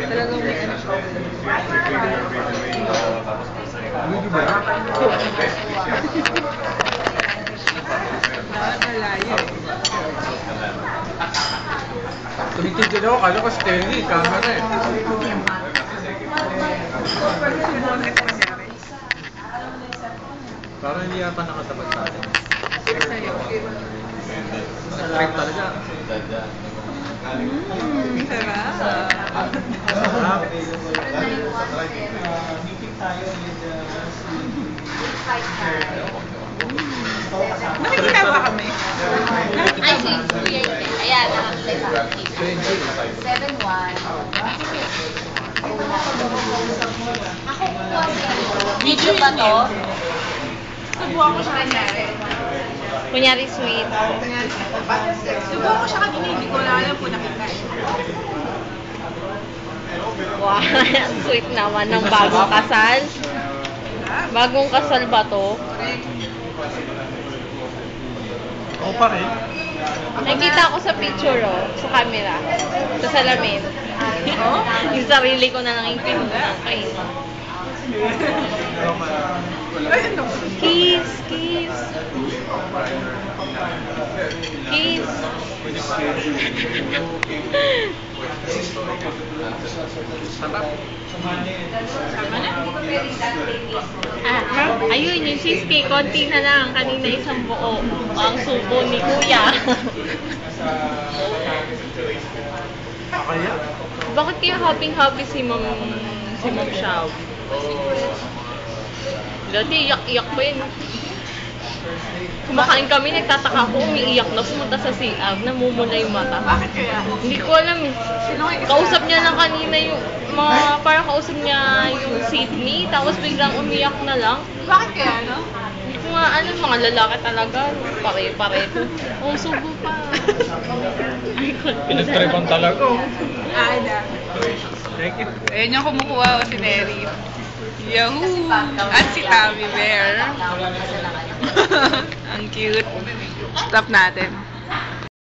Talagang may ano siya. Nakakalayo. Tumitigil ako, kala ko steady, camera eh. Parang hindi yata nakatapat sa atin. Sa'yo. Trip talaga. Sarap. Sarap. Nakikita ba kami? Ay, si Kuya Ibe. Ayan, nakakita sa akin. 7-1. Ako kuha siya. Video ba to? Subuhan ko siya kanyari. Kunyari sweet. Subuhan ko siya kanina, hindi ko na alam kung nakita. Wow, sweet naman ng bagong kasal. Bagong kasal ba to? Oo pa rin. Nakikita ko sa picture, oh, sa camera. Sa salamin. Oh? Yung sarili ko na lang yung pinuha. Okay. Kiss, kiss. Kiss. Sarap. Ayun, yung cheesecake, konti na lang. Kanina isang buo. Ang subo ni Kuya. Kaya? Bakit kaya happy si Ma'am Shaw? Dati iyak-iyak pa yun. Kumakain kami, nagtataka ako, umiiyak na, pumunta sa CR, namumula yung mata. Bakit kaya? Hindi ko alam eh. Kausap niya lang kanina yung parang kausap niya yung Sydney, tapos biglang umiyak na lang. Bakit kaya, no? Hindi ko nga alam, mga lalaki talaga, pare-pareho. Oh, subo pa. Pinagtripan talaga. Ay, na. Thank you. Ayan yung kumukuha ko si Neri. Yahoo! At si Tammy Bear. Ang cute. Stop natin.